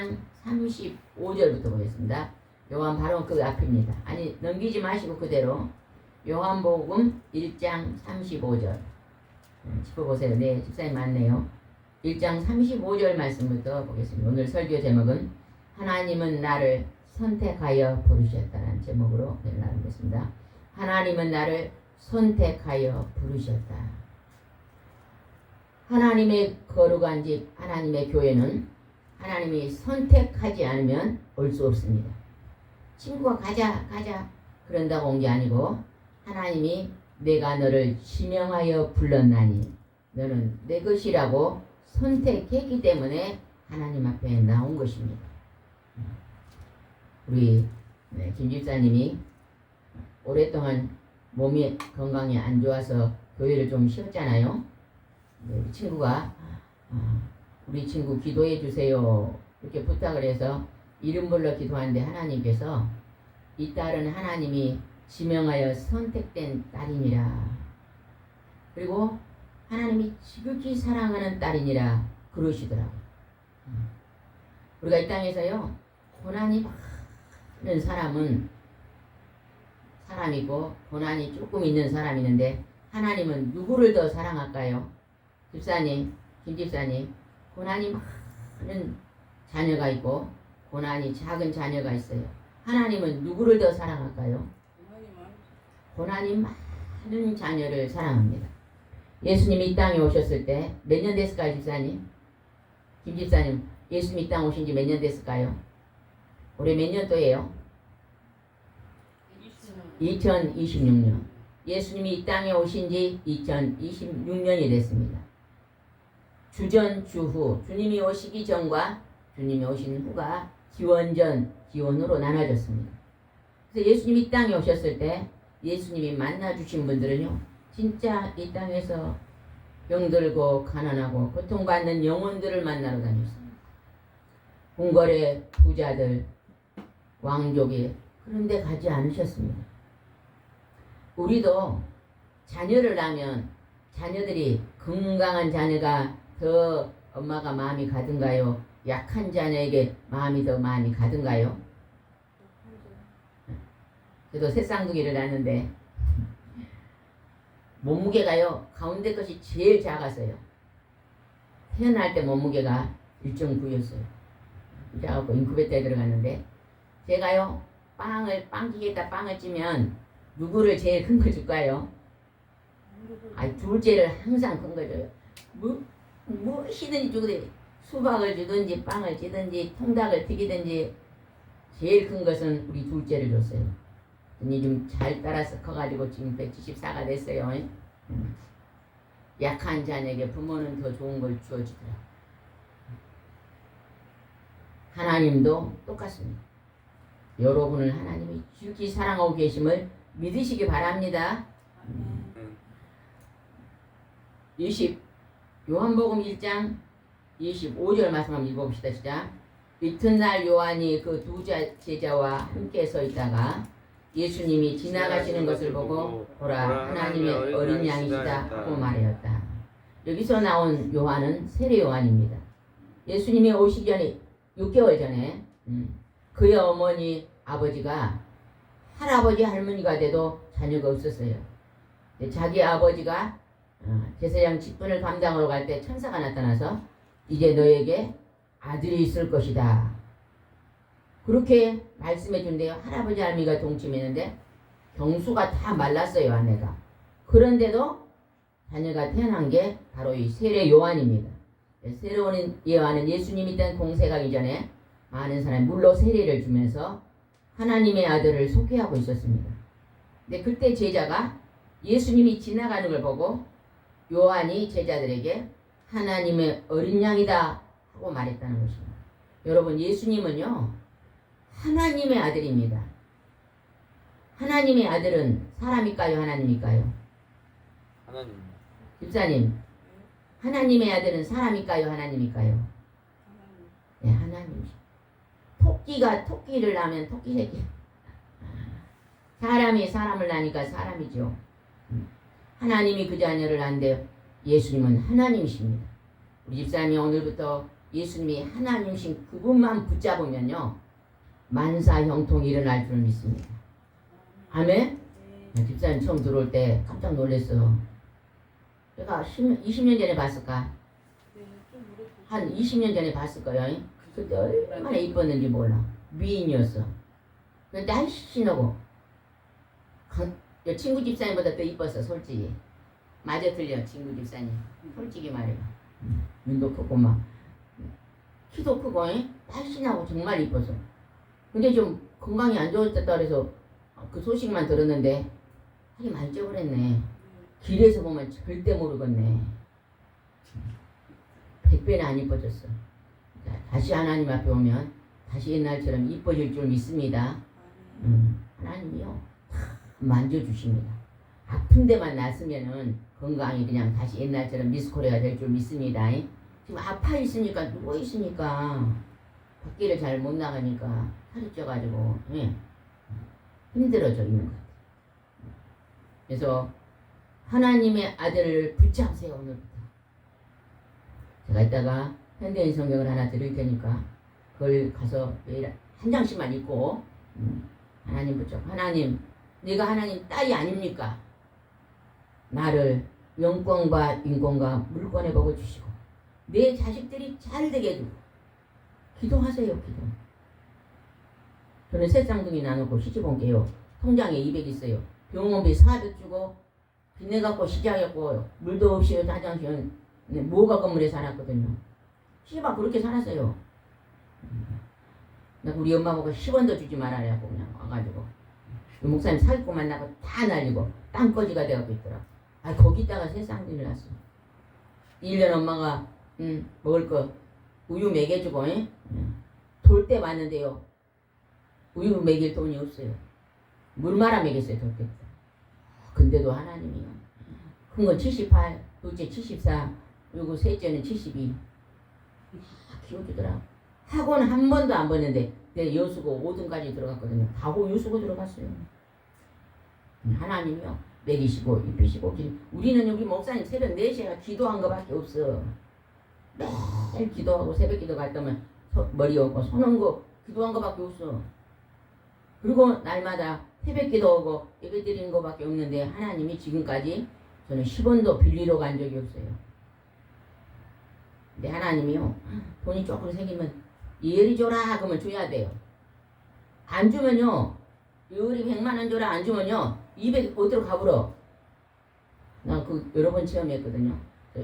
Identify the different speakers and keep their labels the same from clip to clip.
Speaker 1: 1장 35절부터 보겠습니다. 요한 바로 그 앞입니다. 아니 넘기지 마시고 그대로 요한복음 1장 35절 짚어보세요. 네, 집사님 맞네요. 1장 35절 말씀부터 보겠습니다. 오늘 설교 제목은 하나님은 나를 선택하여 부르셨다는 제목으로 나누겠습니다. 하나님은 나를 선택하여 부르셨다. 하나님의 거룩한 집, 하나님의 교회는 하나님이 선택하지 않으면 올 수 없습니다. 친구가 가자 그런다고 온 게 아니고 하나님이 내가 너를 지명하여 불렀나니 너는 내 것이라고 선택했기 때문에 하나님 앞에 나온 것입니다. 우리 김 집사님이 오랫동안 몸이 건강이 안 좋아서 교회를 좀 쉬었잖아요. 우리 친구가 우리 친구 기도해 주세요 이렇게 부탁을 해서 이름 불러 기도하는데 하나님께서 이 딸은 하나님이 지명하여 선택된 딸이니라, 그리고 하나님이 지극히 사랑하는 딸이니라 그러시더라고요. 우리가 이 땅에서요 고난이 많은 사람이고 고난이 조금 있는 사람이 있는데 하나님은 누구를 더 사랑할까요? 집사님, 김 집사님, 고난이 많은 자녀가 있고 고난이 작은 자녀가 있어요. 하나님은 누구를 더 사랑할까요? 고난이 많은 자녀를 사랑합니다. 예수님이 이 땅에 오셨을 때 몇 년 됐을까요, 집사님? 김 집사님, 예수님이 이 땅 오신 지 몇 년 됐을까요? 올해 몇 년도예요? 2026년. 예수님이 이 땅에 오신 지 2026년이 됐습니다. 주전, 주후, 주님이 오시기 전과 주님이 오신 후가 기원전, 기원으로 나눠졌습니다. 그래서 예수님이 이 땅에 오셨을 때 예수님이 만나주신 분들은요, 진짜 이 땅에서 병들고 가난하고 고통받는 영혼들을 만나러 다녔습니다. 궁궐의 부자들, 왕족이 그런데 가지 않으셨습니다. 우리도 자녀를 낳으면 자녀들이 건강한 자녀가 더 엄마가 마음이 가든가요? 약한 자녀에게 마음이 더 많이 가든가요? 저도 새 쌍둥이를 낳았는데 몸무게가요 가운데 것이 제일 작았어요. 태어날 때 몸무게가 1.9였어요. 작아갖고 인큐베이터에 들어갔는데 제가요 빵기에다 빵을 찌면 누구를 제일 큰 거 줄까요? 둘째를 항상 큰 거 줘요. 무엇이든지 주거든. 수박을 주든지 빵을 찌든지 통닭을 튀기든지 제일 큰 것은 우리 둘째를 줬어요. 눈이 좀 잘 따라서 커가지고 지금 174가 됐어요. 약한 자녀에게 부모는 더 좋은 걸 주어주더라. 하나님도 똑같습니다. 여러분을 하나님이 지극히 사랑하고 계심을 믿으시기 바랍니다. 요한복음 1장 25절 말씀 한번 읽어봅시다. 시작. 이튿날 요한이 그 두 제자와 함께 서 있다가 예수님이 지나가시는 것을 보고 보라 하나님의 어린 양이시다 하고 말하였다. 여기서 나온 요한은 세례 요한입니다. 예수님이 오시기 전에 6개월 전에 그의 어머니 아버지가 할아버지 할머니가 돼도 자녀가 없었어요. 자기 아버지가 제사장 직분을 감당하러 갈 때 천사가 나타나서 이제 너에게 아들이 있을 것이다 그렇게 말씀해 준대요. 할아버지 할머니가 동침했는데 경수가 다 말랐어요. 아내가. 그런데도 자녀가 태어난 게 바로 이 세례 요한입니다. 세례 요한은 예수님이 된 공생하기 전에 많은 사람이 물로 세례를 주면서 하나님의 아들을 소개하고 있었습니다. 근데 그때 제자가 예수님이 지나가는 걸 보고 요한이 제자들에게 하나님의 어린 양이다 하고 말했다는 것입니다. 여러분, 예수님은요 하나님의 아들입니다. 하나님의 아들은 사람일까요? 하나님일까요?
Speaker 2: 하나님.
Speaker 1: 집사님, 하나님의 아들은 사람일까요? 하나님일까요? 네, 하나님이죠. 토끼가 토끼를 낳으면 토끼 새끼. 사람이 사람을 낳으니까 사람이죠. 하나님이 그 자녀를 낳는데 예수님은 하나님이십니다. 우리 집사님이 오늘부터 예수님이 하나님이신 그분만 붙잡으면요 만사 형통이 일어날 줄 믿습니다. 아멘? 집사님 처음 들어올 때 깜짝 놀랐어. 내가 20년 전에 봤을까? 한 20년 전에 봤을 거예요. 그때 얼마나 이뻤는지 몰라. 미인이었어. 근데 날씬하고 친구 집사님보다 더 이뻤어 솔직히. 맞아 틀려 친구 집사님. 솔직히 말해봐. 눈도 크고 막 키도 크고 날씬하고 정말 이뻤어. 근데 좀 건강이 안 좋았다 그래서 그 소식만 들었는데 살이 많이 쪄버렸네. 길에서 보면 절대 모르겠네. 100배는 안 이뻐졌어. 다시 하나님 앞에 오면 다시 옛날처럼 이뻐질 줄 믿습니다. 하나님이요 다 만져주십니다. 아픈 데만 났으면은 건강이 그냥 다시 옛날처럼 미스코리아가 될 줄 믿습니다. 지금 아파 있으니까 누워 있으니까 밖에를 잘 못 나가니까 살이 쪄가지고 힘들어져 있는 것 같아요. 그래서 하나님의 아들을 붙잡으세요 오늘부터. 제가 이따가 현대인 성경을 하나 드릴 테니까 그걸 가서 매일 한 장씩만 읽고 하나님 붙잡고 하나님 내가 하나님 딸이 아닙니까? 나를 영권과 인권과 물권의 복을 주시고 내 자식들이 잘 되게 해주고 기도하세요. 기도. 저는 세 쌍둥이 나누고 시집 온 게요. 통장에 200 있어요. 병원비 400 주고 빚내 갖고 시작했고 물도 없이 화장실 모가 건물에 살았거든요. 시집아 그렇게 살았어요. 나 우리 엄마 보고 10원도 주지 말아라고 그냥 와가지고 목사님 사기꾼 만나고 다 날리고 땅거지가 돼갖고 있더라. 아 거기다가 세 쌍둥이를 낳았어. 1년 엄마가 먹을 거 우유 먹여주고 돌 때 왔는데요. 우유 먹일 돈이 없어요. 물 말아 먹였어요. 돌 때. 근데도 하나님이요. 큰 건 78, 둘째 74, 그리고 셋째는 72. 키워주더라. 학원 한 번도 안 보냈는데 내 여수고 5등까지 들어갔거든요. 다고 여수고 들어갔어요. 하나님이요. 먹이시고 입히시고 우리는 여기 목사님 새벽 4시에 기도한 거밖에 없어. 매일 기도하고 새벽 기도 갔다면 머리 얹고 손 얹고 기도한 거밖에 없어. 그리고 날마다 새벽 기도하고 예배 드리는 거밖에 없는데 하나님이 지금까지 저는 10원도 빌리러 간 적이 없어요. 근데 하나님이요 돈이 조금 생기면 예리 줘라 그러면 줘야 돼요. 안 주면요 요리 100만 원 줘라 안 주면요 200 어디로 가버려. 나 그 여러 번 체험했거든요.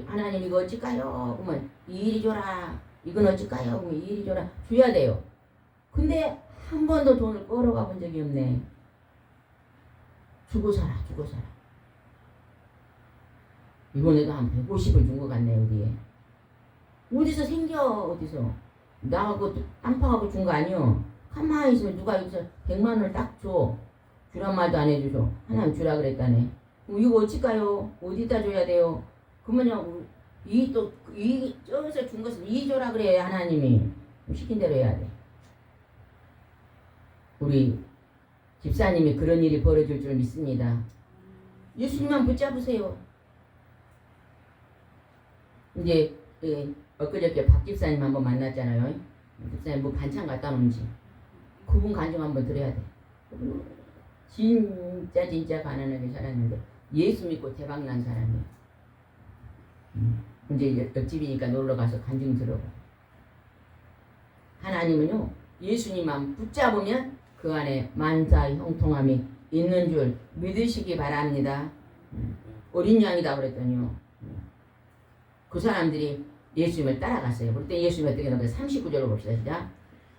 Speaker 1: 하나님 이거 어찌까요? 그러면 이리 줘라. 이건 어찌까요? 그러면 이리 줘라. 줘야 돼요. 근데 한 번도 돈을 끌어가 본 적이 없네. 주고 살아. 이번에도 한 150을 준 것 같네 어디에. 어디서 생겨 어디서. 나하고 땅파하고 준 거 아니요. 가만히 있으면 누가 여기서 100만 원을 딱 줘. 주란 말도 안 해주셔. 하나님 주라 그랬다네. 이거 어찌까요? 어디다 줘야 돼요? 그러면요 저기서 준 것을 이 줘라 그래 하나님이. 시킨 대로 해야 돼. 우리 집사님이 그런 일이 벌어질 줄 믿습니다. 예수님만 붙잡으세요. 이제 엊그저께 박 집사님 한번 만났잖아요. 집사님 뭐 반찬 갖다 놓은지 그분 간증 한번 드려야 돼. 진짜 가난하게 살았는데 예수 믿고 대박난 사람이에요. 이제 옆집이니까 놀러가서 간증 들어봐. 하나님은요 예수님만 붙잡으면 그 안에 만사 형통함이 있는 줄 믿으시기 바랍니다. 어린 양이다 그랬더니요 그 사람들이 예수님을 따라갔어요. 그때 예수님 어떻게 나오는지 39절로 봅시다. 시작.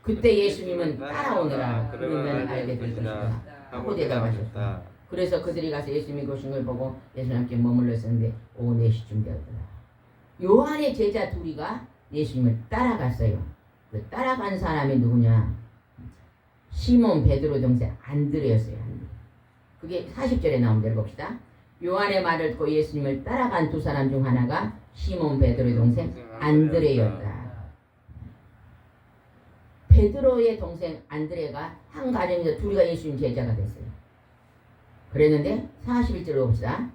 Speaker 1: 그때 예수님은 따라오느라 그러면 알게 될 것이다 하고 대답하셨다. 그래서 그들이 가서 예수님이 오신 걸 보고 예수님 함께 머물러 있었는데 오후 4시쯤 되었더라. 요한의 제자 둘이가 예수님을 따라갔어요. 그 따라간 사람이 누구냐? 시몬 베드로 동생 안드레였어요. 그게 40절에 나온 대로 봅시다. 요한의 말을 듣고 예수님을 따라간 두 사람 중 하나가 시몬 베드로의 동생 안드레였다. 베드로의 동생 안드레가 한 가정에서 둘이가 예수님 제자가 됐어요. 그랬는데 41절로 봅시다.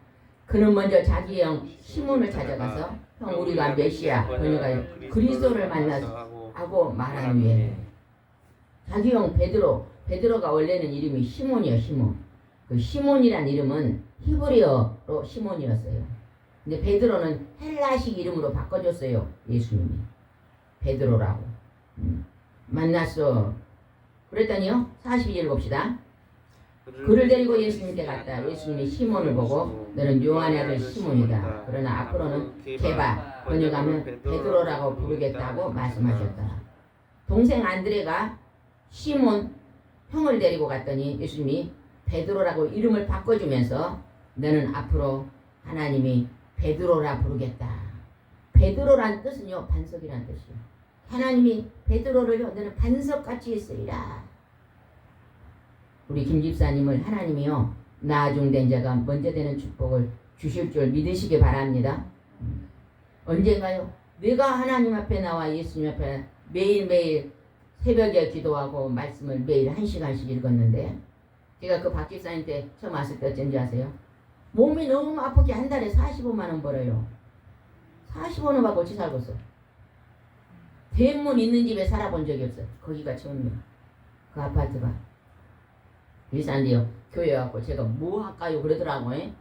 Speaker 1: 그는 먼저 자기 형 시몬을 찾아가서 형 우리가 메시아 번역하여 그리스도를 만나서 하고 말한 후에 자기 형 베드로가 원래는 이름이 시몬이요 시몬. 그 시몬이란 이름은 히브리어로 시몬이었어요. 근데 베드로는 헬라식 이름으로 바꿔줬어요. 예수님이 베드로라고. 만났어. 그랬더니요 42절 봅시다. 그를 데리고 예수님께 갔다. 예수님이 시몬을 보고 너는 요한의 아들 시몬이다. 그러나 앞으로는 게바 번역하면 베드로라고 부르겠다고 말씀하셨다. 동생 안드레가 시몬 형을 데리고 갔더니 예수님이 베드로라고 이름을 바꿔주면서 너는 앞으로 하나님이 베드로라 부르겠다. 베드로란 뜻은요 반석이란 뜻이요. 하나님이 베드로를요 너는 반석같이 쓰리라. 우리 김 집사님을 하나님이요 나중된 자가 먼저 되는 축복을 주실 줄 믿으시기 바랍니다. 언젠가요 내가 하나님 앞에 나와 예수님 앞에 매일매일 새벽에 기도하고 말씀을 매일 1시간씩 읽었는데 제가 그 박 집사님 때 처음 왔을 때 어쩐지 아세요? 몸이 너무 아프게 한 달에 45만 원 벌어요. 45원 받고 어찌 살겠어? 대문 있는 집에 살아본 적이 없어. 거기가 처음이야. 그 아파트가. 일산데요. 교회 와서 제가 뭐 할까요? 그러더라고요.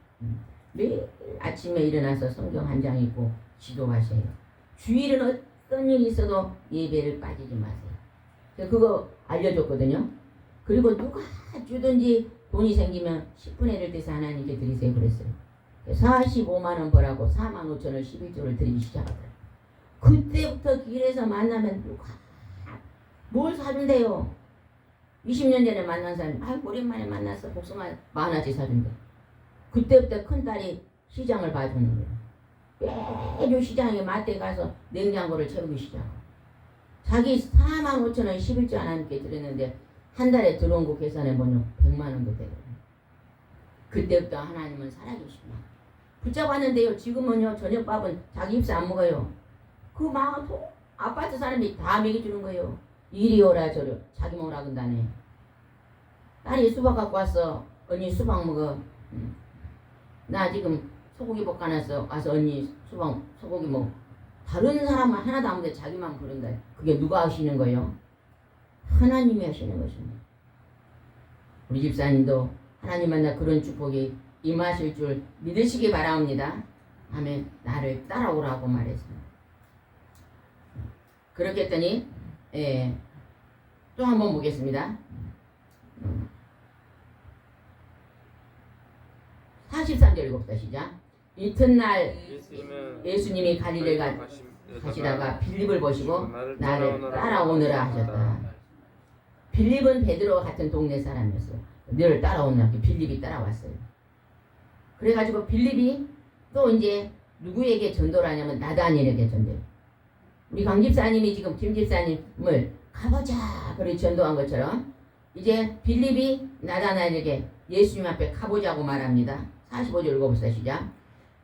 Speaker 1: 매일 아침에 일어나서 성경 한 장 읽고 기도하세요. 주일은 어떤 일이 있어도 예배를 빠지지 마세요. 제가 그거 알려줬거든요. 그리고 누가 주든지 돈이 생기면 10분의 1을 떼서 하나님께 드리세요 그랬어요. 45만 원 벌라고 4만 5천 원 11조를 드리기 시작하더라고요. 그때부터 길에서 만나면 누가 뭘 사준대요. 20년 전에 만난 사람 오랜만에 만나서 복숭아 10,000원치 사준대. 그때부터 큰딸이 시장을 봐주는 거예요. 매주 시장에 마트에 가서 냉장고를 채우기 시작하고 자기 4만 5천 원 11조 하나님께 드렸는데 한 달에 들어온 거 계산해 보면 100만 원도 되거든요. 그때부터 하나님은 살아계십니다. 붙잡았는데요. 지금은요 저녁밥은 자기 입사 안 먹어요. 그 막 아파트 사람이 다 먹여주는 거예요. 이리 오라 저리 자기 먹으라 그런다네. 딸이 수박 갖고 왔어. 언니 수박 먹어. 나 지금 소고기 볶아놨어. 와서 언니 수박 소고기 먹어. 다른 사람은 하나도 안 먹는데 자기만 부른다. 그게 누가 하시는 거예요? 하나님이 하시는 것입니다. 우리 집사님도 하나님 만나 그런 축복이 임하실 줄 믿으시기 바랍니다. 아멘. 나를 따라오라고 말했습니다. 그렇게 했더니 또 한번 보겠습니다. 43절 읽읍시다. 시작. 이튿날 예수님이 갈릴리 가시다가 빌립을 보시고 나를 따라오너라 하셨다. 빌립은 베드로와 같은 동네 사람이었어요. 늘 따라오느라 빌립이 따라왔어요. 그래가지고 빌립이 또 이제 누구에게 전도를 하냐면 나다니엘에게 전도해요. 우리 강 집사님이 지금 김 집사님을 가보자 그렇게 전도한 것처럼 이제 빌립이 나다나엘에게 예수님 앞에 가보자고 말합니다. 45절 읽어봅시다. 시작.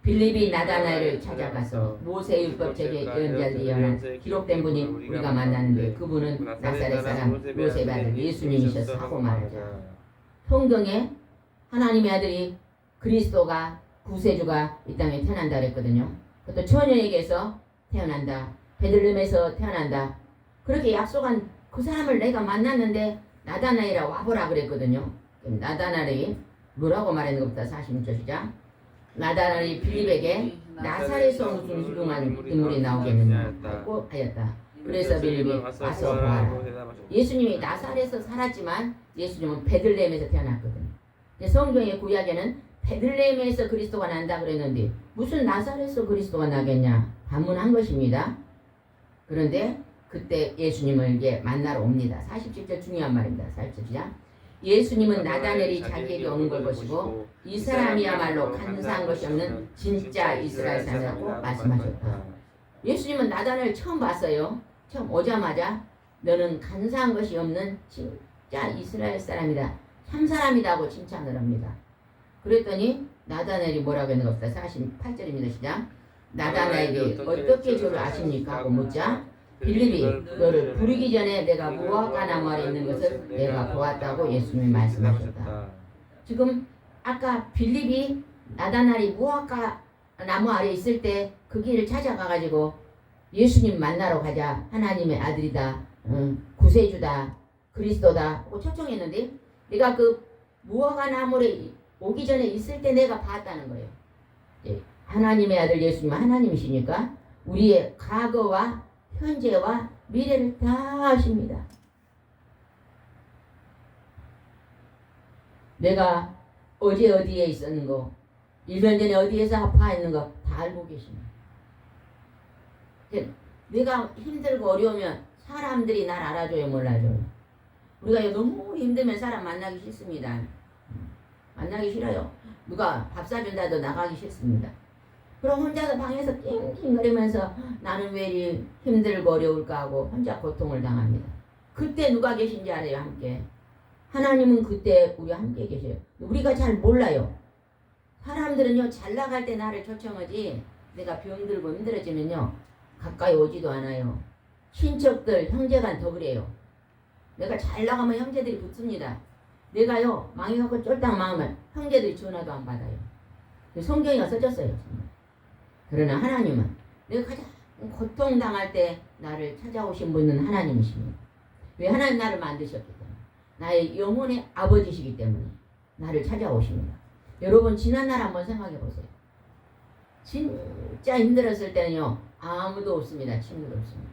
Speaker 1: 빌립이 나다나엘을 찾아가서 모세율법책에 연결되어 기록된 분이 우리가 만났는데 그분은 나사렛 사람 요셉의 아들 예수님이셔서 하고 말하자. 성경에 하나님의 아들이 그리스도가 구세주가 이 땅에 태어난다 그랬거든요. 그것도 처녀에게서 태어난다. 베들레헴에서 태어난다. 그렇게 약속한 그 사람을 내가 만났는데 나다나엘아 와보라 그랬거든요. 나다나엘이 뭐라고 말하는 것보다 46절 시작. 나다나엘이 빌립에게 나사렛에서 무슨 훌륭한 인물이 나오겠느냐고 하였다. 그래서 빌립이 와서 보아라. 예수님이 나사렛에서 살았지만 예수님은 베들레헴에서 태어났거든요. 성경의 구약에는 베들레헴에서 그리스도가 난다 그랬는데 무슨 나사렛에서 그리스도가 나겠냐 반문한 것입니다. 그런데 그때 예수님을 이제 만나러 옵니다. 47절 중요한 말입니다. 47절 예수님은 나다나엘이 자기에게 오는 걸 보시고 이 사람이야말로 간사한 것이 없는 진짜 이스라엘 사람이라고 말씀하셨다. 예수님은 나다나엘 처음 봤어요. 처음 오자마자 너는 간사한 것이 없는 진짜 이스라엘 사람이다. 참 사람이라고 칭찬을 합니다. 그랬더니 나다나엘이 뭐라고 했는 겁니다. 48절입니다. 시작. 나다나엘이 어떻게 저를 아십니까? 하고 묻자 빌립이 너를 부르기 전에 내가 무화과 나무 아래 있는 것을 내가 보았다고 예수님이 말씀하셨다. 지금 아까 빌립이 나다나리 무화과 나무 아래 있을 때 그 길을 찾아가가지고 예수님 만나러 가자. 하나님의 아들이다. 구세주다. 그리스도다. 하고 초청했는데 내가 그 무화과 나무에 오기 전에 있을 때 내가 봤다는 거예요. 하나님의 아들 예수님은 하나님이시니까 우리의 과거와 현재와 미래를 다 아십니다. 내가 어제 어디에 있었는 거, 1년 전에 어디에서 아파했는 거 다 알고 계십니다. 내가 힘들고 어려우면 사람들이 날 알아줘요, 몰라줘요? 우리가 너무 힘들면 사람 만나기 싫습니다. 만나기 싫어요. 누가 밥 사준다도 나가기 싫습니다. 그럼 혼자서 방에서 낑낑거리면서 나는 왜 이리 힘들고 어려울까 하고 혼자 고통을 당합니다. 그때 누가 계신지 알아요, 함께? 하나님은 그때 우리와 함께 계셔요. 우리가 잘 몰라요. 사람들은요, 잘 나갈 때 나를 초청하지 내가 병들고 힘들어지면요 가까이 오지도 않아요. 친척들, 형제간 더 그래요. 내가 잘 나가면 형제들이 붙습니다. 내가요 망해갖고 쫄딱 망하면 형제들이 전화도 안 받아요. 성경에 써졌어요. 그러나 하나님은 내가 가장 고통당할 때 나를 찾아오신 분은 하나님이십니다. 왜? 하나님 나를 만드셨기 때문에, 나의 영혼의 아버지시기 때문에 나를 찾아오십니다. 여러분 지난날 한번 생각해 보세요. 진짜 힘들었을 때는요 아무도 없습니다. 친구도 없습니다.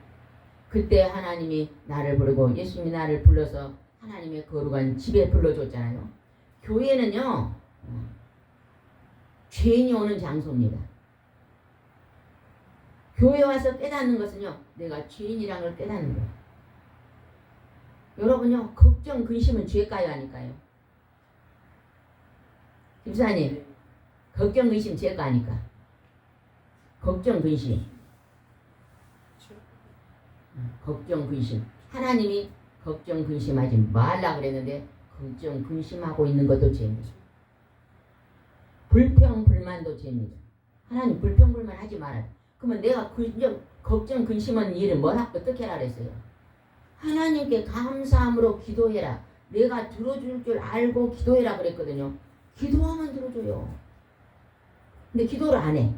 Speaker 1: 그때 하나님이 나를 부르고 예수님이 나를 불러서 하나님의 거룩한 집에 불러줬잖아요. 교회는요 죄인이 오는 장소입니다. 교회 와서 깨닫는 것은요 내가 죄인이라는 걸 깨닫는 거예요. 여러분요 걱정 근심은 죄가요 아닐까요? 집사님, 걱정 근심 죄가 아닐까? 걱정 근심, 걱정 근심. 하나님이 걱정 근심하지 말라 그랬는데 걱정 근심하고 있는 것도 죄입니다. 불평 불만도 죄입니다. 하나님 불평 불만 하지 말아요. 그러면 내가 걱정 근심한 일을 어떻게 하라 그랬어요? 하나님께 감사함으로 기도해라. 내가 들어줄 줄 알고 기도해라 그랬거든요. 기도하면 들어줘요. 근데 기도를 안 해.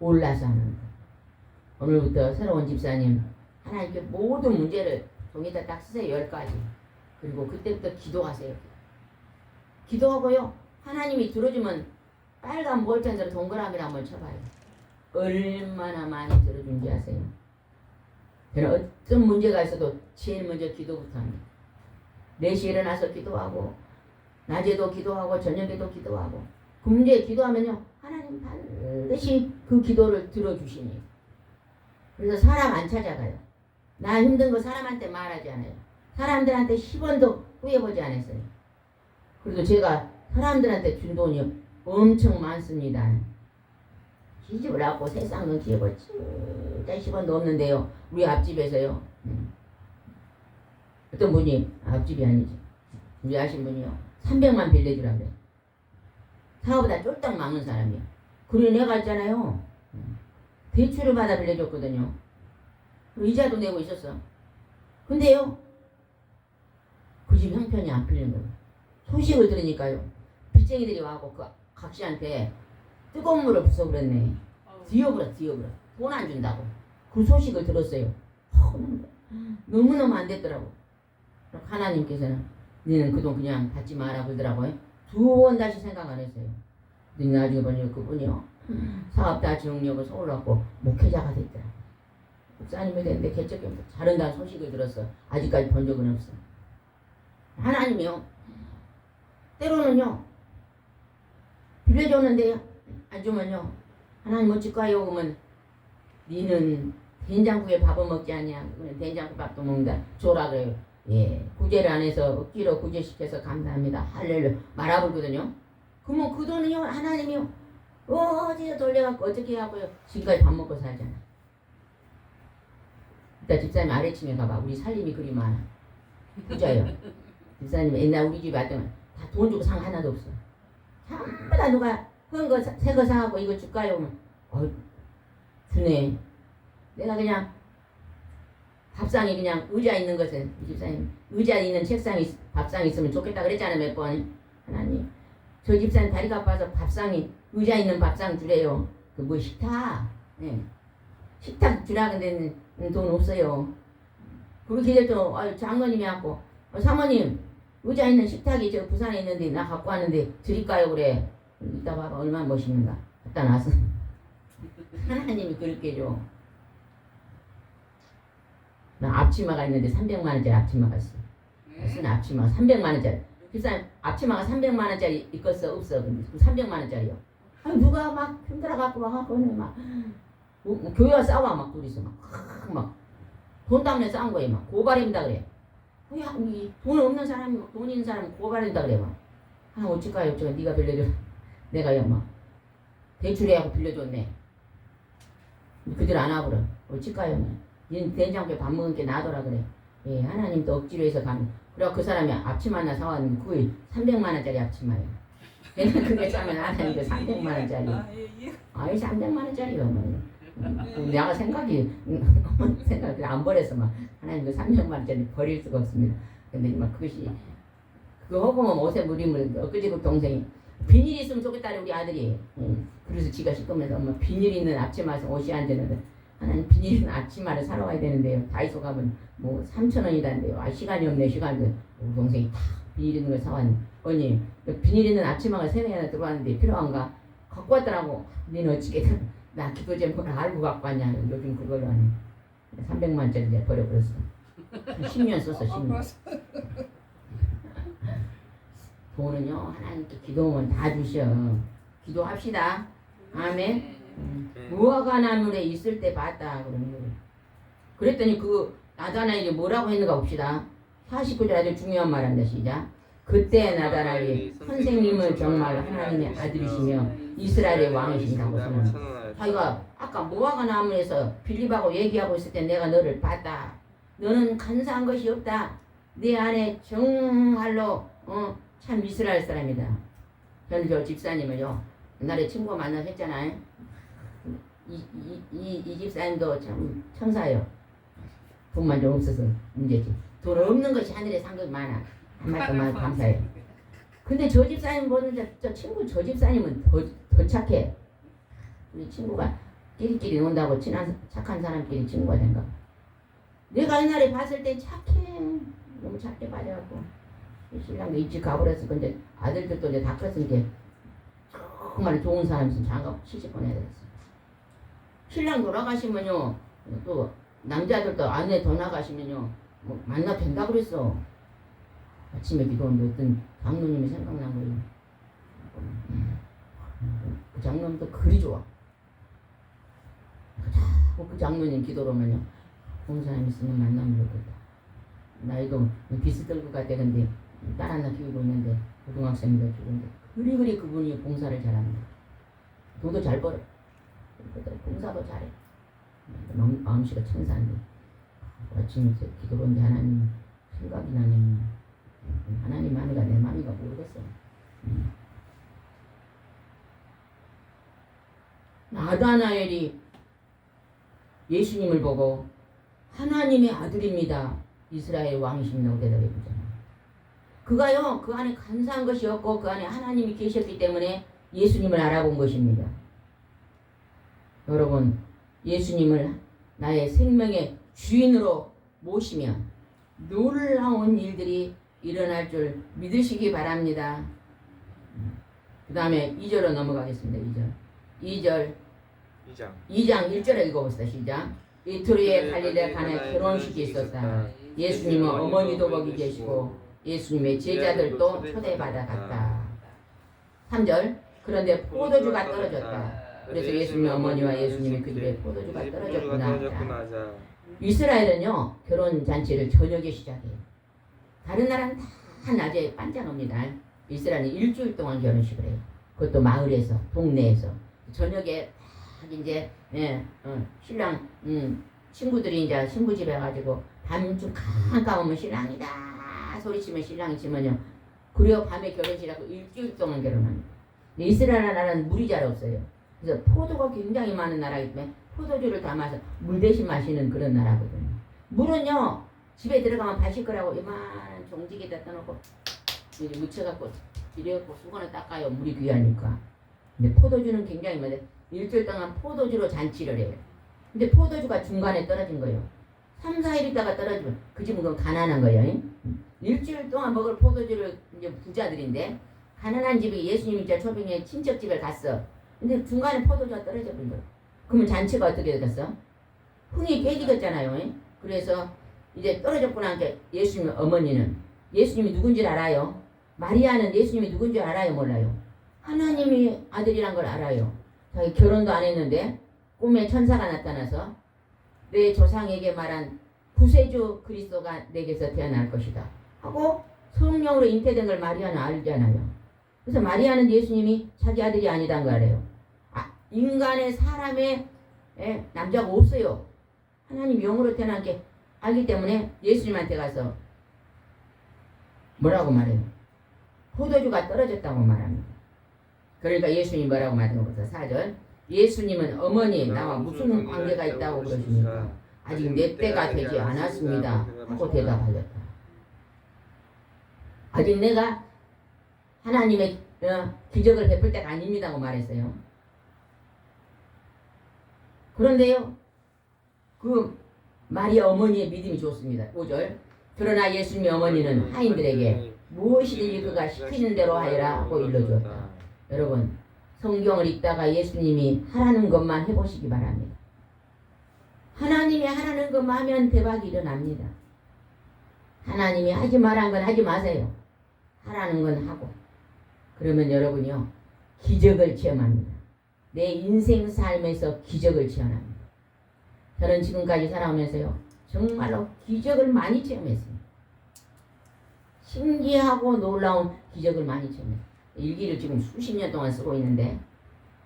Speaker 1: 몰라서 하는 거예요. 오늘부터 새로운 집사님 하나님께 모든 문제를 종이에다 딱 쓰세요. 10가지. 그리고 그때부터 기도하세요. 기도하고요. 하나님이 들어주면 빨간 볼펜으로 동그라미를 한번 쳐봐요. 얼마나 많이 들어준지 아세요? 저는 어떤 문제가 있어도 제일 먼저 기도부터 합니다. 4시에 일어나서 기도하고 낮에도 기도하고 저녁에도 기도하고 그 문제에 기도하면요 하나님 반드시 그 기도를 들어주시니. 그래서 사람 안 찾아가요. 나 힘든 거 사람한테 말하지 않아요. 사람들한테 10원도 후회보지 않았어요. 그래도 제가 사람들한테 준 돈이 엄청 많습니다. 기집을 갖고 세상은 기집을 진짜 10원도 없는데요. 우리 앞집에서요. 어떤 분이 앞집이 아니죠. 우리 아신 분이요. 300만 빌려주라고 그래. 사업보다 쫄딱 막는 사람이야. 그래 내가 있잖아요. 대출을 받아 빌려줬거든요. 이자도 내고 있었어. 근데요. 그 집 형편이 안 풀리는 거예요. 소식을 들으니까요. 빚쟁이들이 와갖고 그 각시한테 뜨거운 물을 부숴버렸네. 뒤어버려. 돈 안 준다고. 그 소식을 들었어요. 너무너무 안 됐더라고. 하나님께서는 너는 그 돈 그냥 받지 마라 그러더라고요. 2번 다시 생각 안 했어요. 근데 나중에 보니 그분이요. 사업 다 정리하고 서울 왔고 목회자가 됐더라. 목사님이 됐는데 개척교회에서 자른다는 소식을 들었어. 아직까지 본 적은 없어. 하나님이요. 때로는요. 빌려줬는데 안 주면요. 하나님 어찌까요? 그러면 니는 된장국에 밥을 먹지 않냐? 된장국 밥도 먹는다. 줘라 그래요. 예, 구제를 안 해서 억지로 구제시켜서 감사합니다. 할렐루야 말아보거든요. 그러면 그 돈은요 하나님이요 어디에 돌려갖고 어떻게 하고요 지금까지 밥 먹고 살잖아. 일단 집사님 아래층에 가봐. 우리 살림이 그리 많아. 부자예요. 집사님 옛날 우리 집에 왔더니 다 돈 주고 상 하나도 없어. 전부 다 누가 헌 거 새 거 사갖고 이거 줄까요? 주네. 내가 그냥 밥상에 그냥 의자 있는 것은 집사님 의자 있는 책상이 밥상이 있으면 좋겠다 그랬잖아요. 몇 번. 하나님 저 집사님 다리가 아파서 밥상이 의자 있는 밥상 주래요. 그 뭐 식탁, 예. 식탁 주라 근데 돈 없어요. 그렇게 돼도 장모님이 하고 사모님 의자 있는 식탁이 저 부산에 있는데 나 갖고 왔는데 드릴까요 그래. 이따 봐봐 얼마나 멋있는가. 갖다 놨어. 하나님이 그렇게 줘. 나 앞치마가 있는데 300만 원짜리 앞치마가 있어. 무슨 앞치마 300만 원짜리. 비싼 앞치마가 300만 원짜리 있겠어 없어. 근데 300만 원짜리요. 누가 막 힘들어 갖고 막 교회와 싸워 막 둘이서 막 돈 때문에 싸운 거예요. 막 고발입니다 그래. 야, 돈 없는 사람이 돈 있는 사람은 고발한다 그래 막. 어찌까요? 어찌까 네가 빌려줘. 내가요 막 대출해하고 빌려줬네. 그들 안 와버려. 어찌까요? 얘는 된장국에 밥 먹은 게 나더라 그래. 예, 하나님도 억지로 해서 가면. 그래 그 사람이 앞치마 하나 사왔는데 그게 300만 원짜리 앞치마예요. 걔는 그게 싸면 하나님도 300만 원짜리. 아이 300만 원짜리요. 뭐. 내가 생각이 안 버려서 막 하나님도 300만 원짜리 버릴 수가 없습니다. 근데 막 그것이 그거 허구면 옷에 무림을 엊그제 그 동생이 비닐이 있으면 좋겠다 우리 아들이. 그래서 지가 시끄면서 엄마 비닐 있는 앞치마에서 옷이 안 되는데 하나님 비닐 있는 앞치마를 사러 가야 되는데요. 다이소 가면 뭐 3,000원이다는데요. 시간이 없네 시간이. 우리 동생이 다 비닐 있는 걸 사왔네. 언니 비닐 있는 앞치마가 3개 하나 들어왔는데 필요한가? 갖고 왔더라고. 너는 어찌겠든 나 기도 제목을 알고 갖고 왔냐. 요즘 그걸로 하네. 300만 원짜리 이제 버려버렸어. 10년 썼어 10년. 돈은요 하나님께 기도하면 다 주셔. 기도합시다. 아멘. 무화과 나물에 있을 때 봤다 그러는 거예요. 그랬더니 그 나다나엘이 뭐라고 했는가 봅시다. 49절 아주 중요한 말입니다. 시작. 그때 나다나엘이 선생님은 정말 하나님의 아들이시며 이스라엘의 왕이시라고 선언합니다. 자기가 아까 무화과 나무에서 빌립하고 얘기하고 있을 때 내가 너를 봤다. 너는 간사한 것이 없다. 내 안에 정말로 참 이스라엘 사람이다. 저는 저 집사님을요 옛날에 친구가 만나서 했잖아요. 이 집사님도 참 천사예요. 돈만 좀 없어서 문제지. 돈 없는 것이 하늘에 산 것이 많아. 한 말도 감사해요. 근데 저 집사님 보는 저 친구 저 집사님은 더 착해. 우리 친구가 끼리끼리 논다고 착한 사람끼리 친구가 된가. 내가 옛날에 봤을 때 착해. 너무 착해 빠져갖고 신랑도 일찍 가버렸어. 근데 아들들도 이제 다 컸으니까 정말 좋은 사람이 있으면 장가 70번 해야 되겠어. 신랑 돌아가시면요 또 남자들도 아내 더 나가시면요 뭐 만나 된다 그랬어. 아침에 기도하는데 어떤 장로님이 생각난 거예요. 그 장로님도 그리 좋아. 그 장로님 기도로 하면요 좋은 사람 있으면 만나면 좋겠다. 나이도 비슷할 것 같아. 근데 딸 하나 키우고 있는데 고등학생인데 죽은데 그리 그분이 봉사를 잘합니다. 돈도 잘 벌어. 봉사도 잘해. 마음씨가 천사인데 아침에 기도하는데 하나님 생각이 나네. 하나님 마음이가 내 마음이가 모르겠어. 나다나엘이 예수님을 보고 하나님의 아들입니다. 이스라엘 왕이십니다. 대답해 보잖아. 그가요 그 안에 간사한 것이 없고 그 안에 하나님이 계셨기 때문에 예수님을 알아본 것입니다. 여러분 예수님을 나의 생명의 주인으로 모시면 놀라운 일들이 일어날 줄 믿으시기 바랍니다. 그 다음에 2절로 넘어가겠습니다. 2장 1절에 읽어봅시다. 시작. 이틀 후에 갈릴레 가나에 결혼식이 있었다. 예수님은 어머니도 거기 계시고 예수님의 제자들도 초대받아 갔다. 3절. 그런데 포도주가 떨어졌다. 그래서 예수님의 어머니와 예수님이 그 집에 포도주가 떨어졌구나. 이스라엘은요 결혼 잔치를 저녁에 시작해요. 다른 나라는 다 낮에 반짝합니다. 이스라엘은 일주일 동안 결혼식을 해요. 그것도 마을에서 동네에서 저녁에 딱 이제 신랑 친구들이 이제 신부집에 가지고 밤좀 깜깜하면 신랑이다 소리치면 신랑이 치면요. 그래요 밤에 결혼식이라고 일주일 동안 결혼합니다. 이스라엘 나라는 물이 잘 없어요. 그래서 포도가 굉장히 많은 나라이기 때문에 포도주를 담아서 물 대신 마시는 그런 나라거든요. 물은요 집에 들어가면 마실 거라고 이만한 종지기에다 떠놓고 이제 묻혀갖고 이래갖고 수건을 닦아요. 물이 귀하니까. 근데 포도주는 굉장히 많아요. 일주일 동안 포도주로 잔치를 해요. 근데 포도주가 중간에 떨어진 거예요. 3, 4일 있다가 떨어지면 그 집은 그건 가난한 거예요. 일주일 동안 먹을 포도주를 이제 부자들인데 가난한 집이 예수님이 이제 초빙에 친척집에 갔어. 근데 중간에 포도주가 떨어져 버린 거예요. 그러면 잔치가 어떻게 되겠어? 흥이 깨지겠잖아요. 그래서 이제 떨어졌구나. 이제 예수님 어머니는 예수님이 누군지 알아요. 마리아는 예수님이 누군지 알아요, 몰라요? 하나님이 아들이란 걸 알아요. 자기 결혼도 안 했는데 꿈에 천사가 나타나서 내 조상에게 말한 구세주 그리스도가 내게서 태어날 것이다 하고 성령으로 잉태된 걸 마리아는 알잖아요. 그래서 마리아는 예수님이 자기 아들이 아니란 걸 알아요. 인간의 사람의 남자가 없어요. 하나님 영으로 태어난 게 알기 때문에 예수님한테 가서 뭐라고 말해요? 포도주가 떨어졌다고 말합니다. 그러니까 예수님이 뭐라고 말하는 것보다 4절 예수님은 어머니 나와 무슨 관계가 있다고 그러십니까? 아직 내 때가 되지 않았습니다 하고 대답하였다. 아직 내가 하나님의 기적을 베풀 때가 아닙니다고 말했어요. 그런데요 그 마리아 어머니의 믿음이 좋습니다. 5절 그러나 예수님의 어머니는 하인들에게 무엇이든지 그가 시키는 대로 하여라 하고 일러주었다. 여러분 성경을 읽다가 예수님이 하라는 것만 해보시기 바랍니다. 하나님이 하라는 것만 하면 대박이 일어납니다. 하나님이 하지 말란 건 하지 마세요. 하라는 건 하고 그러면 여러분이요 기적을 체험합니다. 내 인생 삶에서 기적을 체험합니다. 저는 지금까지 살아오면서요 정말로 기적을 많이 체험했습니다. 신기하고 놀라운 기적을 많이 체험했어요. 일기를 지금 수십 년 동안 쓰고 있는데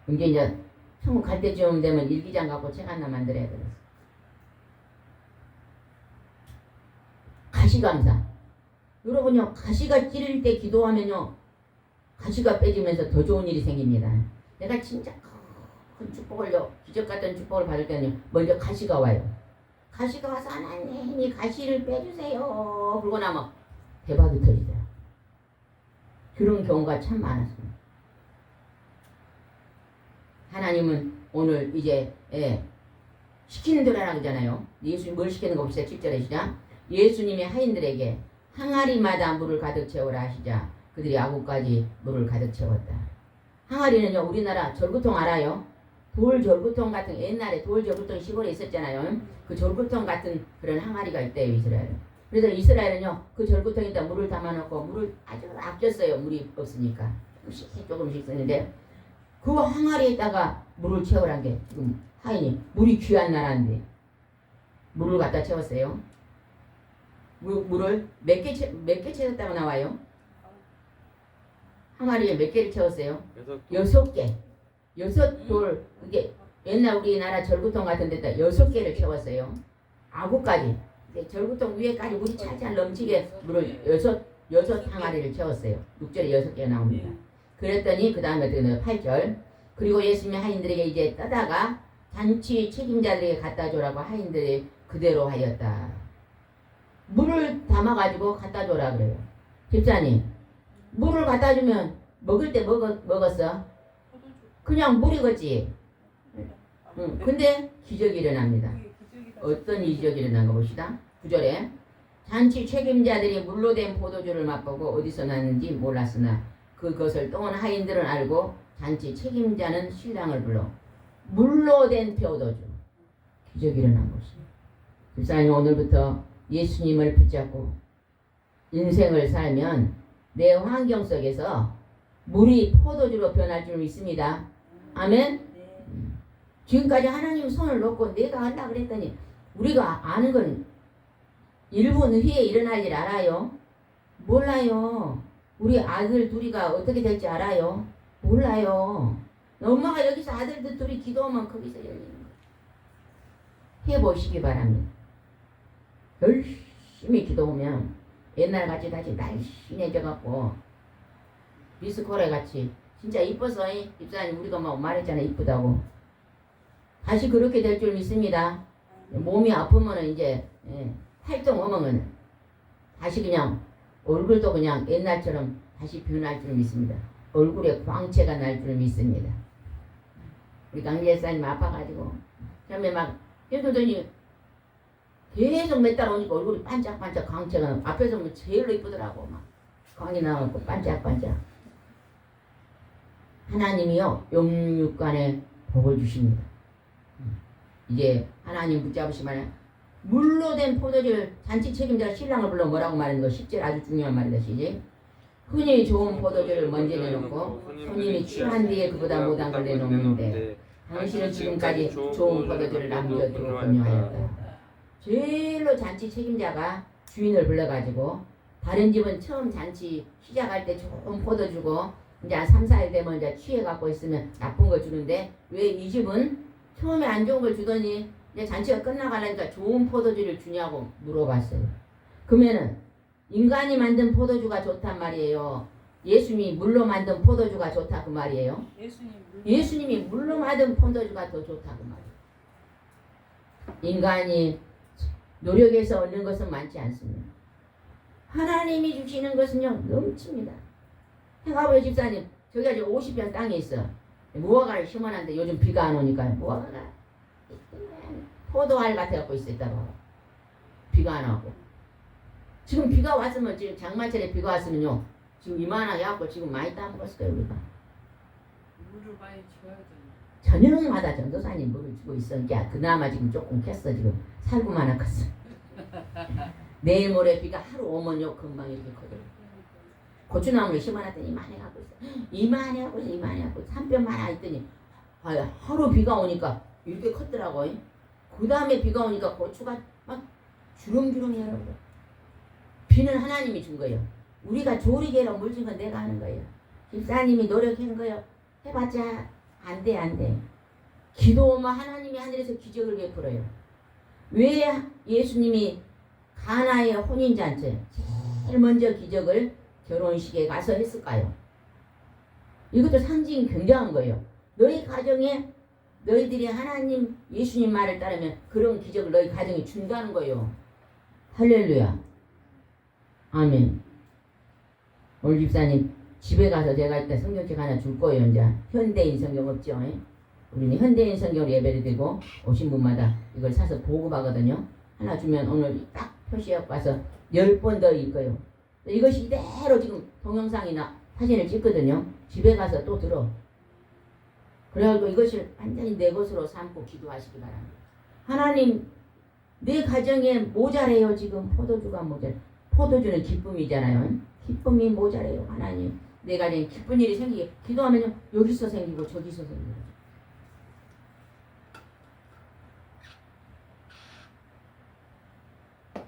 Speaker 1: 이제 천국 갈 때쯤 되면 일기장 갖고 책 하나 만들어야 되겠어요. 가시감사. 여러분요 가시가 찌를 때 기도하면요 가시가 빼지면서 더 좋은 일이 생깁니다. 내가 진짜 큰 축복을요 기적 같은 축복을 받을 때는 먼저 가시가 와요. 가시가 와서 하나님이 가시를 빼주세요 그러고 나면 대박이 터지더라고요. 그런 경우가 참 많았습니다. 하나님은 오늘 이제 시키는 대로 하라 그러잖아요. 예수님 뭘 시키는 거 봅시다. 7절에 시작. 예수님이 하인들에게 항아리마다 물을 가득 채우라 하시자 그들이 아구까지 물을 가득 채웠다. 항아리는요 우리나라 절구통 알아요? 돌 절구통 같은 옛날에 돌 절구통 시골에 있었잖아요. 그 절구통 같은 그런 항아리가 있대요 이스라엘은. 그래서 이스라엘은요 그 절구통에다 물을 담아놓고 물을 아주 아꼈어요. 물이 없으니까 조금씩 쓰는데 그 항아리에다가 물을 채우란 게 지금 하인이 물이 귀한 나라인데 물을 갖다 채웠어요. 물을 몇 개 채웠다고 나와요? 항아리에 몇 개를 채웠어요? 6개. 6돌 그게 옛날 우리나라 절구통 같은 데다 6개를 채웠어요. 아구까지. 절구통 위에까지 물이 찰찰 넘치게 물을 6 항아리를 채웠어요. 6절에 6개 나옵니다. 그랬더니 그 다음에 어떻게 나와요? 8절 그리고 예수님이 하인들에게 이제 떠다가 잔치 책임자들에게 갖다 주라고 하인들이 그대로 하였다. 물을 담아가지고 갖다 줘라 그래요. 집사님 물을 갖다 주면 먹을 때 먹었어? 그냥 물이겠지. 근데 기적이 일어납니다. 어떤 기적이 일어난가 봅시다. 9절에 잔치 책임자들이 물로 된 포도주를 맛보고 어디서 났는지 몰랐으나 그것을 떠온 하인들은 알고 잔치 책임자는 신랑을 불러 물로 된 포도주. 기적이 일어난 것입니다. 집사님 오늘부터 예수님을 붙잡고 인생을 살면 내 환경 속에서 물이 포도주로 변할 줄 믿습니다. 아멘? 지금까지 하나님 손을 놓고 내가 하려고 그랬더니 우리가 아는 건 1분 후에 일어날 일 알아요? 몰라요. 우리 아들 둘이가 어떻게 될지 알아요? 몰라요. 엄마가 여기서 아들들 둘이 기도하면 거기서 열리는 거예요. 해보시기 바랍니다. 열심히 기도하면 옛날같이 다시 날씬해져갖고 미스코레 같이 진짜 이뻐서 집사님 우리가 막 말했잖아요. 이쁘다고. 다시 그렇게 될 줄 믿습니다. 몸이 아프면은 이제 활동하면은 다시 그냥 얼굴도 그냥 옛날처럼 다시 변할 줄 믿습니다. 얼굴에 광채가 날 줄 믿습니다. 우리 강제사님 아파가지고 처음에 막 힘들더니 계속 몇 달 오니까 얼굴이 반짝반짝 광채가 앞에서 보면 제일로 이쁘더라고. 막 광이 나고 반짝반짝. 하나님이요 영육간에 복을 주십니다. 이제 하나님 붙잡으시면 물로 된 포도주를 잔치 책임자가 신랑을 불러 뭐라고 말하는 거 10절 아주 중요한 말이다. 시지. 흔히 좋은 포도주를 먼저 내놓고 손님이 취한 뒤에 그보다 못한 걸 내놓는데 당신은 지금까지 좋은 포도주를 남겨두고 분유하였다. 제일로 잔치 책임자가 주인을 불러가지고 다른 집은 처음 잔치 시작할 때 좋은 포도주고 이제 한 3, 4일 되면 이제 취해갖고 있으면 나쁜 거 주는데 왜 이 집은 처음에 안 좋은 걸 주더니 이제 잔치가 끝나가려니까 좋은 포도주를 주냐고 물어봤어요. 그러면은 인간이 만든 포도주가 좋단 말이에요. 예수님이 물로 만든 포도주가 좋다 그 말이에요. 예수님이 물로 만든 포도주가 더 좋다 그 말이에요. 인간이 노력해서 얻는 것은 많지 않습니다. 하나님이 주시는 것은요 넘칩니다. 생각해보세요 집사님, 저기 아직 50평 땅에 있어. 무화과를 심어놨는데 요즘 비가 안 오니까 무화과가 포도알 같아갖고 있다고. 비가 안 오고. 지금 비가 왔으면 지금 장마철에 비가 왔으면요 지금 이만하게 갖고 지금 많이 따먹었을 거예요 우리가.
Speaker 2: 물을 많이 줘야 돼.
Speaker 1: 저녁마다 전도사님 물을 주고 있어. 야 그나마 지금 조금 캤어. 지금 살구만 컸어. 내일 모레 비가 하루 오면요 금방 이렇게 커져. 고추나무를 심어놨더니 이만해갖고 있어. 이만해갖고 있어. 이만해갖고 3뼘만 하나 있더니 하루 비가 오니까 이렇게 컸더라고. 그 다음에 비가 오니까 고추가 막 주렁주렁해요. 여러분. 비는 하나님이 준 거예요. 우리가 조리개로 물 준 건 내가 하는 거예요. 집사님이 노력한 거예요. 해봤자 안 돼. 기도하면 하나님이 하늘에서 기적을 베풀어요. 왜 예수님이 가나의 혼인잔치 제일 먼저 기적을 결혼식에 가서 했을까요? 이것도 상징이 굉장한 거예요. 너희 가정에 너희들이 하나님 예수님 말을 따르면 그런 기적을 너희 가정에 준다는 거예요. 할렐루야. 아멘. 오늘 집사님 집에 가서 제가 이따 성경책 하나 줄 거예요. 이제 현대인 성경 없죠. 우리는 현대인 성경을 예배를 드리고 오신 분마다 이걸 사서 보급하거든요. 하나 주면 오늘 딱 표시하고 와서 10번 더 읽어요. 이것이 이대로 지금 동영상이나 사진을 찍거든요. 집에 가서 또 들어. 그래가지고 이것을 완전히 내 것으로 삼고 기도하시기 바랍니다. 하나님 내 가정에 모자래요. 지금 포도주가 모자래. 포도주는 기쁨이잖아요. 기쁨이 모자래요. 하나님 내 가정에 기쁜 일이 생기게 기도하면요 여기서 생기고 저기서 생기고.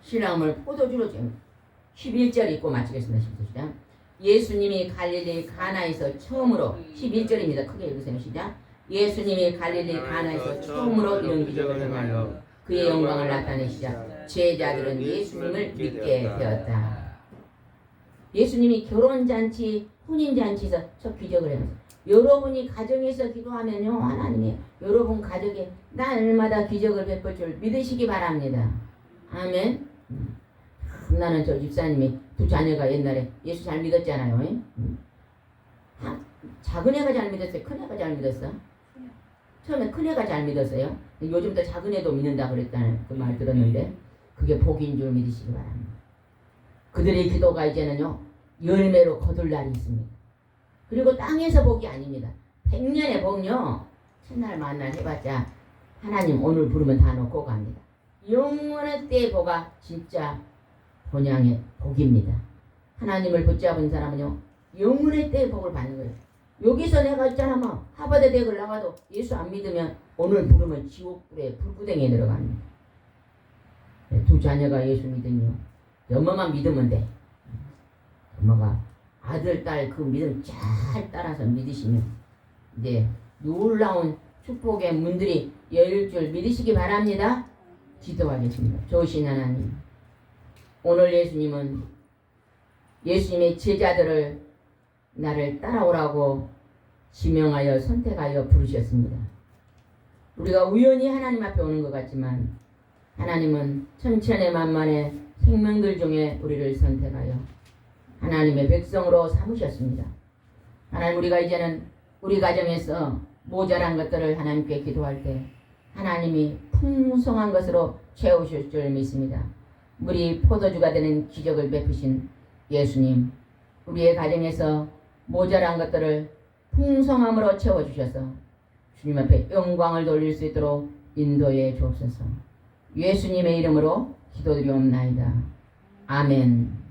Speaker 1: 신랑을 포도주로 지금 11절 읽고 마치겠습니다. 11절. 예수님이 갈릴리 가나에서 처음으로 11절입니다. 크게 읽으세요. 시작. 예수님이 갈릴리 가나에서 처음으로 이런 기적을 행하여 그의 영광을 나타내시자 제자들은 예수님을 믿게 되었다. 예수님이 결혼잔치, 혼인잔치에서 첫 기적을 행하셨어요. 여러분이 가정에서 기도하면요 하나님이 여러분 가정에 날마다 기적을 베풀 줄 믿으시기 바랍니다. 아멘. 나는 저 집사님이 두 자녀가 옛날에 예수 잘 믿었잖아요. 작은 애가 잘 믿었어요? 큰 애가 잘 믿었어? 처음에 큰 애가 잘 믿었어요. 요즘 또 작은 애도 믿는다 그랬다는 그 말 들었는데 그게 복인 줄 믿으시기 바랍니다. 그들의 기도가 이제는요 열매로 거둘 날이 있습니다. 그리고 땅에서 복이 아닙니다. 100년의 복요 첫날 만날 해봤자 하나님 오늘 부르면 다 놓고 갑니다. 영원한 때의 복아 진짜 본향의 복입니다. 하나님을 붙잡은 사람은요 영원의 때의 복을 받는 거예요. 여기서 내가 있잖아 막 하버드 대학을 나가도 예수 안 믿으면 오늘 부르면 지옥불에 불구덩이에 들어갑니다. 두 자녀가 예수 믿으며 엄마만 믿으면 돼. 엄마가 아들 딸 그 믿음 잘 따라서 믿으시면 이제 놀라운 축복의 문들이 열릴 줄 믿으시기 바랍니다. 기도하겠습니다. 좋으신 하나님, 오늘 예수님은 예수님의 제자들을 나를 따라오라고 지명하여 선택하여 부르셨습니다. 우리가 우연히 하나님 앞에 오는 것 같지만 하나님은 천천의 만만의 생명들 중에 우리를 선택하여 하나님의 백성으로 삼으셨습니다. 하나님, 우리가 이제는 우리 가정에서 모자란 것들을 하나님께 기도할 때 하나님이 풍성한 것으로 채우실 줄 믿습니다. 물이 포도주가 되는 기적을 베푸신 예수님, 우리의 가정에서 모자란 것들을 풍성함으로 채워주셔서 주님 앞에 영광을 돌릴 수 있도록 인도해 주옵소서. 예수님의 이름으로 기도드리옵나이다. 아멘.